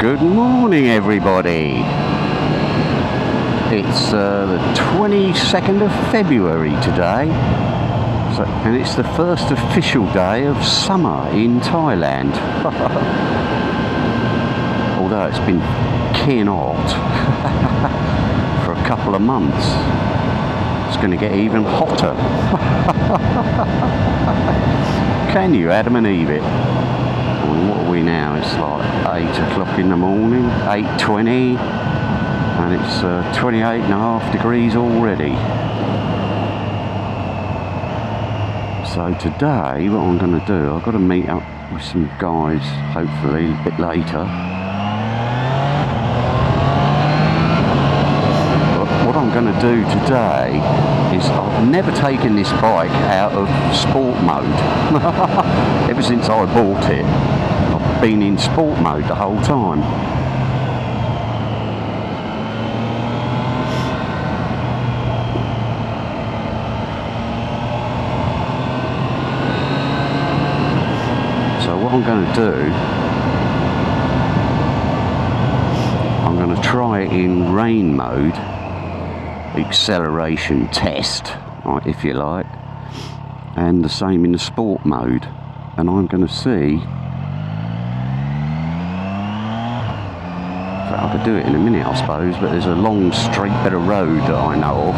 Good morning, everybody. It's the 22nd of February today, and it's the first official day of summer in Thailand. Although it's been kin hot for a couple of months, it's going to get even hotter. Can you Adam and Eve it? What are we now? It's like 8 o'clock in the morning, 8:20, and it's 28.5 degrees already. So today what I'm going to do, I've got to meet up with some guys hopefully a bit later. But what I'm going to do today is I've never taken this bike out of sport mode. Ever since I bought it, I've been in sport mode the whole time. So what I'm going to do, I'm going to try it in rain mode, acceleration test, right, if you like, and the same in the sport mode, and I'm going to see. I could do it in a minute, I suppose, but there's a long straight bit of road that I know of.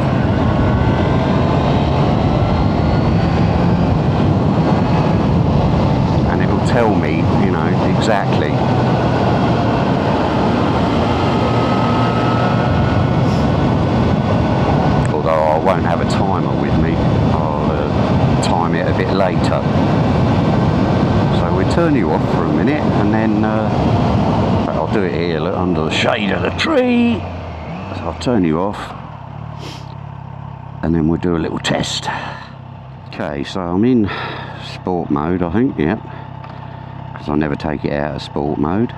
And it will tell me, you know, exactly. Although I won't have a timer with me, I'll time it a bit later. So we'll turn you off for a minute, and then I'll do it here, look, under the shade of the tree. So I'll turn you off, and then we'll do a little test. Okay, so I'm in sport mode, I think, yep, because I never take it out of sport mode.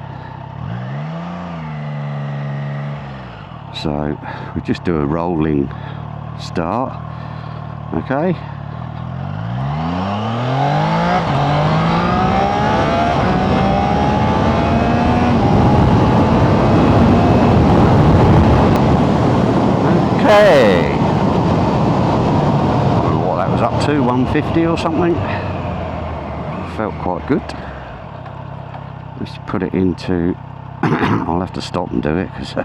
So we just do a rolling start, okay. Okay, I don't know what that was up to, 150 or something. Felt quite good. Let's put it into, I'll have to stop and do it because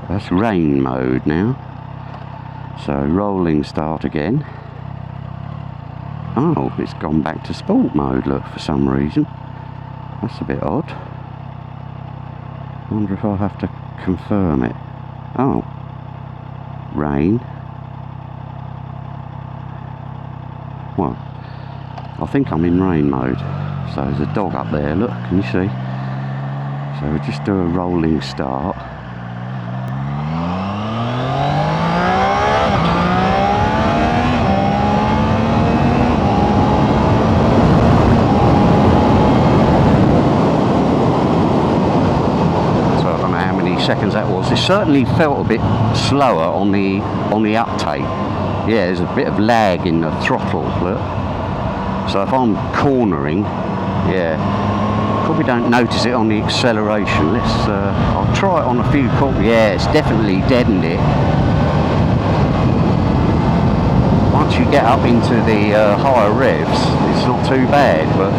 that's rain mode now. So rolling start again. Oh, it's gone back to sport mode, look, for some reason. That's a bit odd. I wonder if I'll have to confirm it. Oh, rain. Well, I think I'm in rain mode. So there's a dog up there, look, can you see? So we'll just do a rolling start. Seconds that was. It certainly felt a bit slower on the uptake. Yeah, there's a bit of lag in the throttle, look. So if I'm cornering, yeah, probably don't notice it on the acceleration. Let's I'll try it on a few corners. Yeah, it's definitely deadened it. Once you get up into the higher revs, it's not too bad, but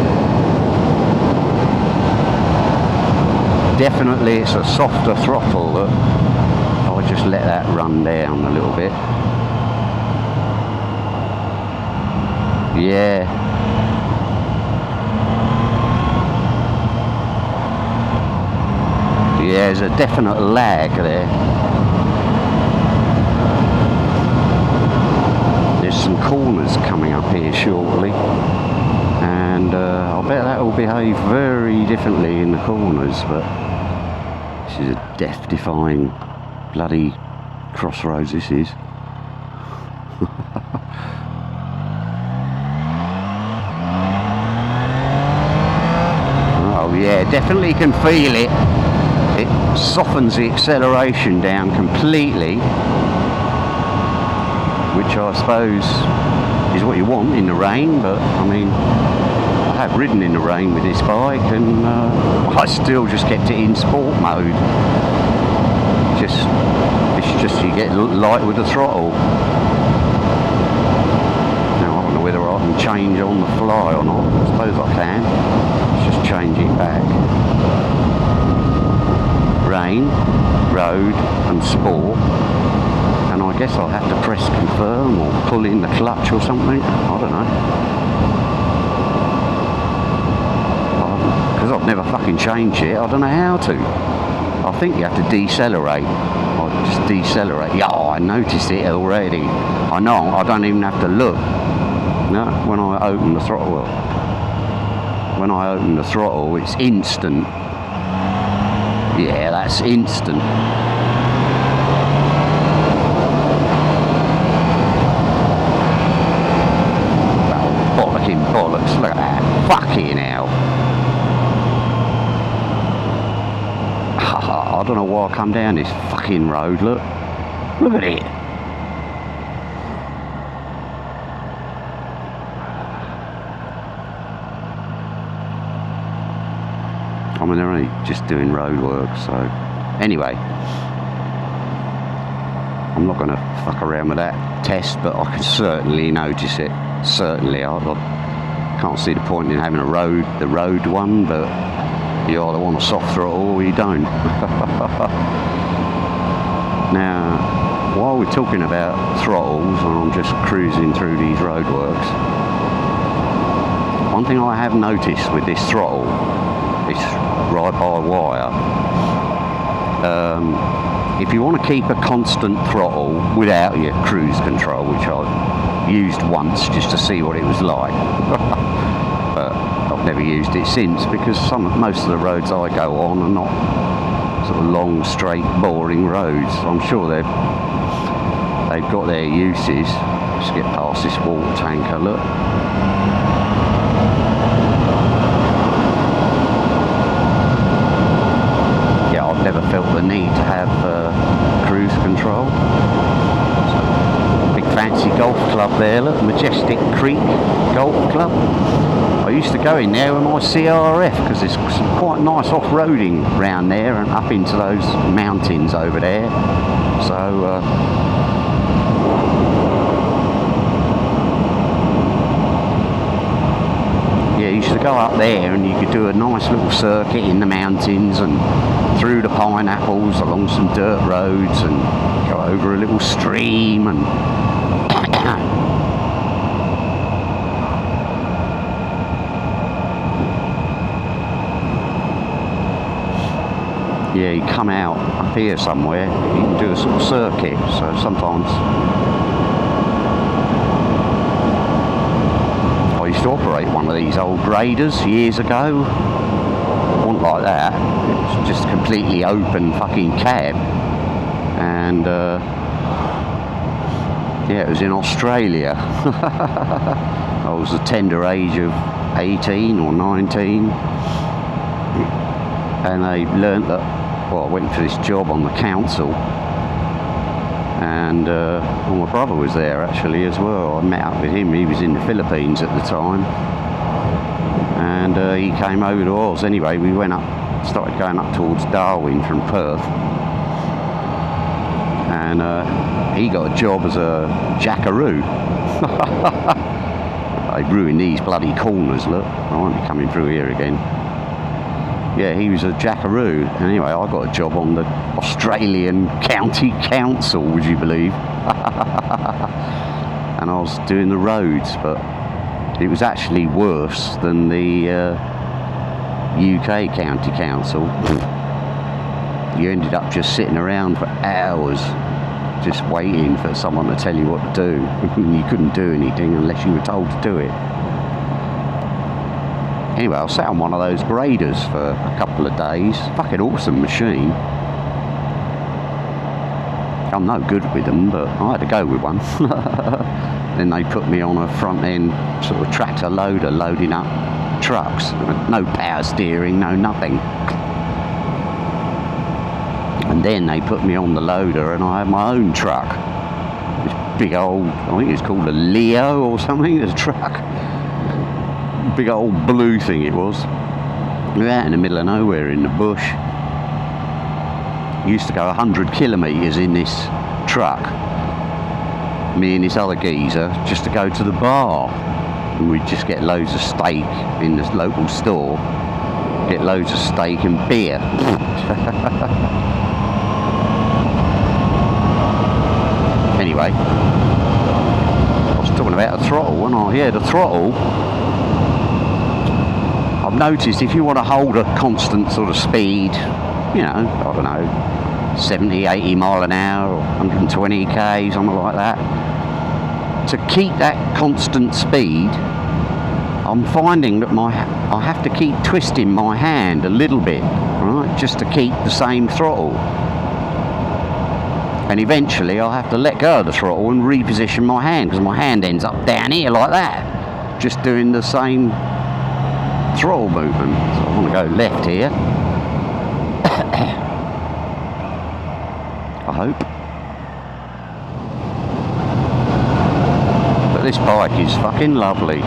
definitely it's a softer throttle. Look, I'll just let that run down a little bit. Yeah. Yeah, there's a definite lag there. There's some corners coming up here shortly, and I'll bet that will behave very differently in the corners, but this is a death-defying bloody crossroads, this is. Oh yeah, definitely can feel it. It softens the acceleration down completely, which I suppose is what you want in the rain, but I mean, have ridden in the rain with this bike, and I still just kept it in sport mode. It's just you get light with the throttle. Now I don't know whether I can change on the fly or not. I suppose I can. Let's just change it back. Rain, road and sport. And I guess I'll have to press confirm or pull in the clutch or something. I don't know. Because I've never fucking changed it. I don't know how to. I think you have to decelerate. I just decelerate. Yeah, I noticed it already. I know, I don't even have to look. No, when I open the throttle, it's instant. Yeah, that's instant. Well, bollocking bollocks, look at that. Fucking hell. I don't know why I come down this fucking road, look. Look at it. I mean, they're only just doing road work, so... Anyway. I'm not going to fuck around with that test, but I can certainly notice it. Certainly. I can't see the point in having the road one, but... You either want a soft throttle or you don't. Now, while we're talking about throttles, and I'm just cruising through these roadworks, one thing I have noticed with this throttle, this ride-by-wire, if you want to keep a constant throttle without your cruise control, which I used once just to see what it was like, but I've never used it since because most of the roads I go on are not sort of long, straight, boring roads. I'm sure they've got their uses. Just get past this water tanker, look. Yeah, I've never felt the need to have cruise control. So, big fancy golf club there, look, Majestic Creek Golf Club. I used to go in there with my CRF because there's some quite nice off-roading round there and up into those mountains over there. So, yeah, you used to go up there and you could do a nice little circuit in the mountains and through the pineapples along some dirt roads and go over a little stream and... Yeah, you come out up here somewhere, you can do a sort of circuit, so sometimes I used to operate one of these old graders years ago. It wasn't like that, it was just a completely open fucking cab, and yeah, it was in Australia. I was the tender age of 18 or 19, and they learnt that. Well, I went for this job on the council, and well, my brother was there actually as well. I met up with him. He was in the Philippines at the time, and he came over to Oz. Anyway, we went up, started going up towards Darwin from Perth, and he got a job as a jackaroo. They ruined these bloody corners, look. I won't be coming through here again. Yeah, he was a jackaroo. Anyway, I got a job on the Australian County Council, would you believe? And I was doing the roads, but it was actually worse than the UK County Council. You ended up just sitting around for hours, just waiting for someone to tell you what to do. You couldn't do anything unless you were told to do it. Anyway, I sat on one of those graders for a couple of days. Fucking awesome machine. I'm no good with them, but I had to go with one. Then they put me on a front end sort of tractor loader loading up trucks. No power steering, no nothing. And then they put me on the loader and I had my own truck. This big old, I think it's called a Leo or something, this truck. big old blue thing it was. We were out in the middle of nowhere in the bush. Used to go 100 kilometres in this truck, me and this other geezer, just to go to the bar. And we'd just get loads of steak in this local store, get loads of steak and beer. Anyway, I was talking about the throttle, wasn't I? Yeah, the throttle. I've noticed if you want to hold a constant sort of speed, you know, I don't know, 70, 80 mile an hour or 120k, something like that, to keep that constant speed, I'm finding that I have to keep twisting my hand a little bit, right, just to keep the same throttle. And eventually I'll have to let go of the throttle and reposition my hand, because my hand ends up down here like that, just doing the same throttle movement. So I want to go left here. I hope. But this bike is fucking lovely.